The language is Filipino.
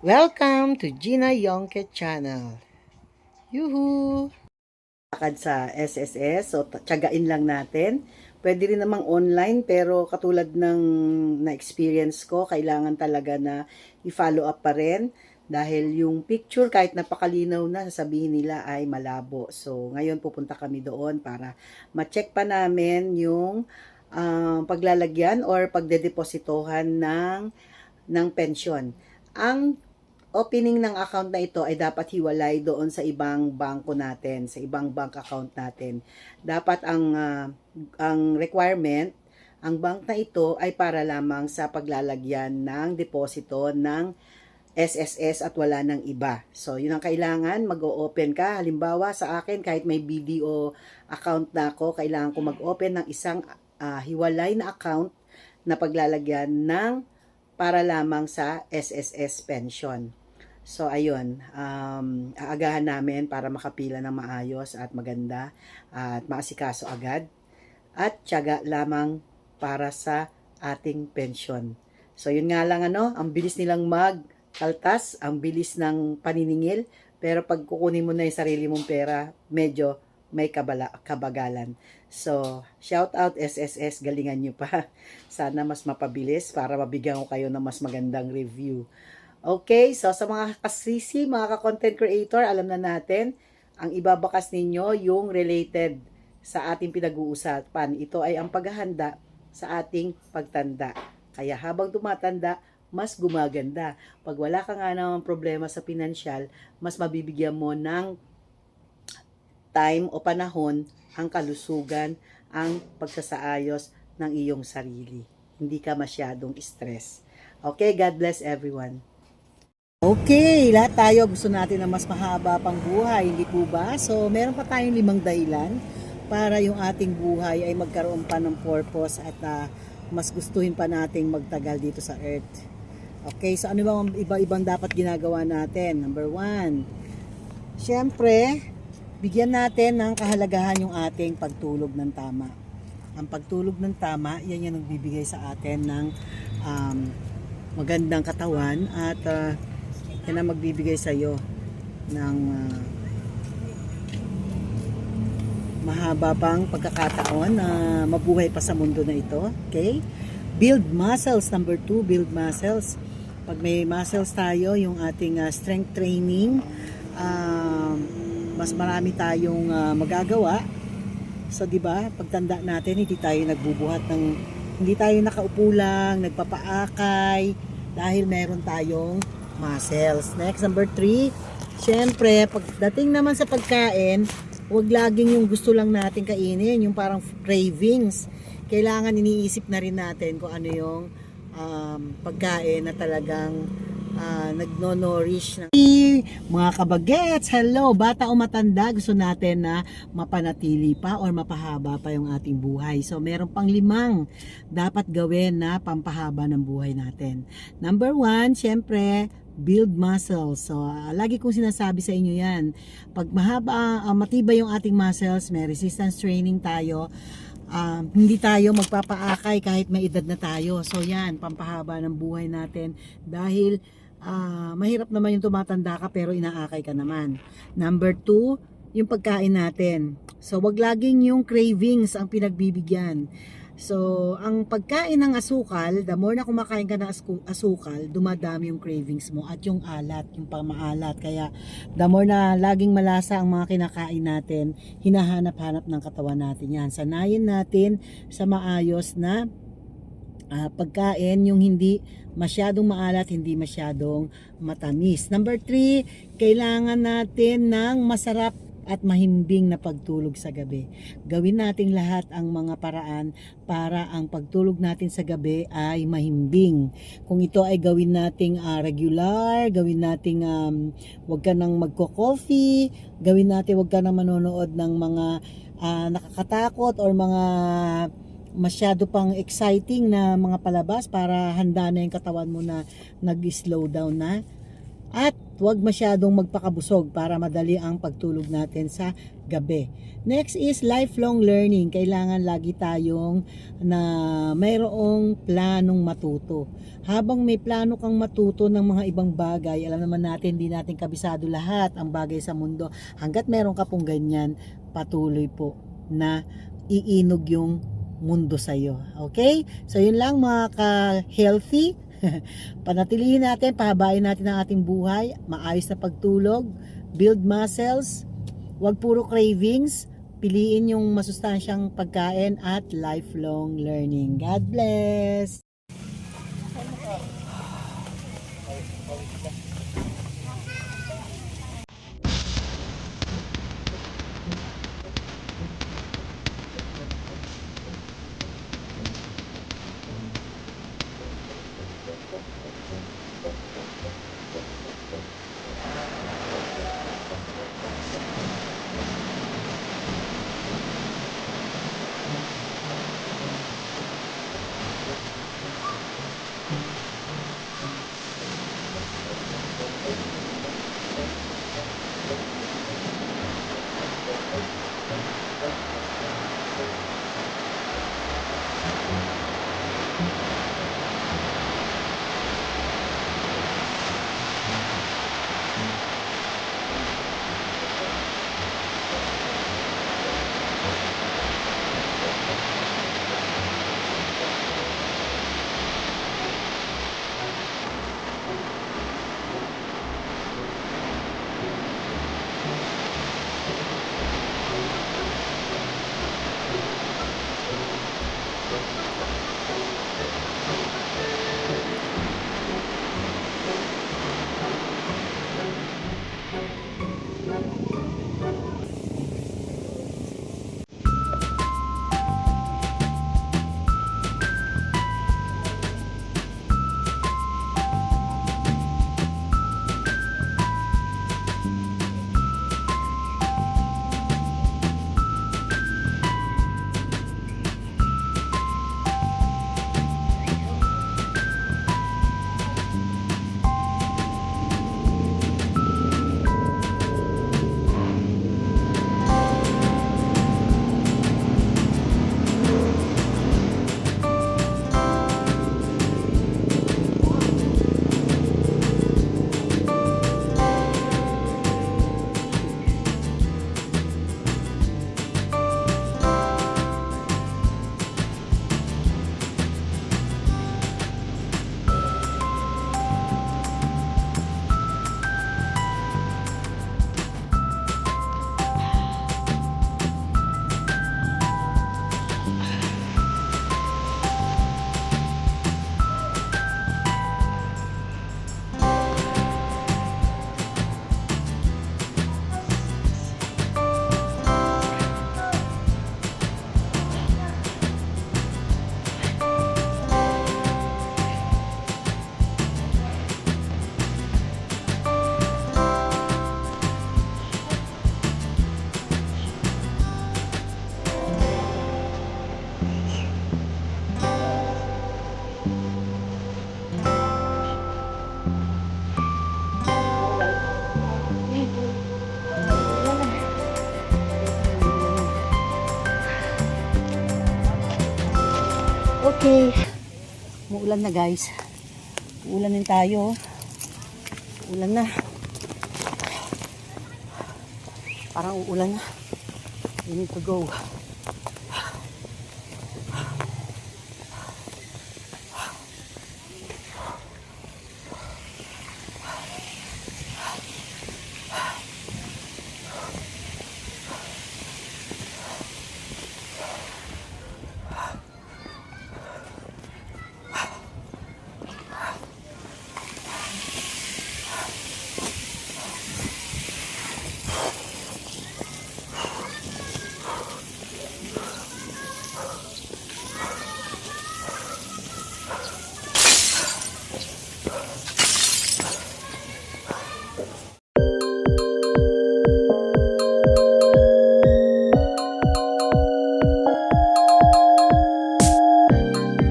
Welcome to Gina Yongke channel. Yuhu! Lakad sa SSS, so tiyagain lang natin. Pwede rin namang online, pero katulad ng na-experience ko, kailangan talaga na i-follow up pa rin. Dahil yung picture, kahit napakalinaw na, sasabihin nila ay malabo. So, ngayon pupunta kami doon para ma-check pa namin yung paglalagyan or pagdedepositohan ng pensyon. Ang opening ng account na ito ay dapat hiwalay doon sa ibang bangko natin, sa ibang bank account natin. Dapat ang requirement, ang bank na ito ay para lamang sa paglalagyan ng deposito ng SSS at wala ng iba. So, yun ang kailangan, mag-o-open ka. Halimbawa, sa akin, kahit may BDO account na ako, kailangan ko mag-open ng isang hiwalay na account na paglalagyan ng para lamang sa SSS pension. So, ayun, aagahan namin para makapila ng maayos at maganda at maasikaso agad at tiyaga lamang para sa ating pensyon. So, yun nga lang ang bilis nilang magkaltas, ang bilis ng paniningil, pero pag kukunin mo na yung sarili mong pera, medyo may kabagalan. So, shout out SSS, galingan nyo pa. Sana mas mapabilis para mabigyan ko kayo ng mas magandang review. Okay, so sa mga kasisi, mga ka-content creator, alam na natin, ang ibabakas ninyo yung related sa ating pinag-uusapan. Ito ay ang paghahanda sa ating pagtanda. Kaya habang tumatanda, mas gumaganda. Pag wala ka nga naman problema sa pinansyal, mas mabibigyan mo ng time o panahon ang kalusugan, ang pagsasaayos ng iyong sarili. Hindi ka masyadong stress. Okay, God bless everyone. Okay, lahat tayo gusto natin na mas mahaba pang buhay, hindi po ba? So, meron pa tayong 5 dahilan para yung ating buhay ay magkaroon pa ng purpose at mas gustuhin pa nating magtagal dito sa earth. Okay, so ano ba ang iba-ibang dapat ginagawa natin? Number 1, syempre, bigyan natin ng kahalagahan yung ating pagtulog ng tama. Ang pagtulog ng tama, yan yung nagbibigay sa atin ng magandang katawan at yan ang magbibigay sa iyo ng mahaba pang pagkakataon na mabuhay pa sa mundo na ito. Okay? Build muscles. Number 2, build muscles. Pag may muscles tayo, yung ating strength training, mas marami tayong magagawa. So, di ba? Pagtanda natin, hindi tayo nakaupo lang, nagpapaakay, dahil meron tayong muscles. Next, number 3, syempre, pagdating naman sa pagkain, huwag laging yung gusto lang natin kainin, yung parang cravings. Kailangan iniisip na rin natin kung ano yung pagkain na talagang nagno-nourish ng mga kabagets. Hello, bata o matanda, gusto natin na mapanatili pa or mapahaba pa yung ating buhay. So, meron pang 5 dapat gawin na pampahaba ng buhay natin. Number 1, syempre, build muscles. So, lagi kong sinasabi sa inyo yan. Pag matibay yung ating muscles, may resistance training tayo, hindi tayo magpapaakay kahit may edad na tayo. So, yan, pampahaba ng buhay natin dahil mahirap naman yung tumatanda ka pero inaakay ka naman. Number 2, yung pagkain natin. So, wag laging yung cravings ang pinagbibigyan. So, ang pagkain ng asukal, the more na kumakain ka ng asukal, dumadami yung cravings mo at yung alat, yung pamaalat. Kaya, the more na laging malasa ang mga kinakain natin, hinahanap-hanap ng katawan natin yan. Sanayin natin sa maayos na pagkain, yung hindi masyadong maalat, hindi masyadong matamis. Number 3, kailangan natin ng masarap at mahimbing na pagtulog sa gabi. Gawin natin lahat ang mga paraan para ang pagtulog natin sa gabi ay mahimbing. Kung ito ay gawin nating regular, gawin nating wag ka nang magko-coffee, gawin natin wag ka nang manonood ng mga nakakatakot or mga masyado pang exciting na mga palabas para handa na yung katawan mo na nag-slow down na. At huwag masyadong magpakabusog para madali ang pagtulog natin sa gabi. Next is lifelong learning. Kailangan lagi tayong mayroong planong matuto. Habang may plano kang matuto ng mga ibang bagay, alam naman natin, hindi natin kabisado lahat ang bagay sa mundo. Hanggat meron ka pong ganyan, patuloy po na iinog yung mundo sa'yo. Okay? So yun lang mga ka-healthy. Panatilihin natin, pahabain natin ang ating buhay, maayos na pagtulog, build muscles, wag puro cravings, piliin yung masustansyang pagkain at lifelong learning. God bless! Okay. Muulan na guys. Uulanin tayo. Ulan na. Parang uulan na. We need to go.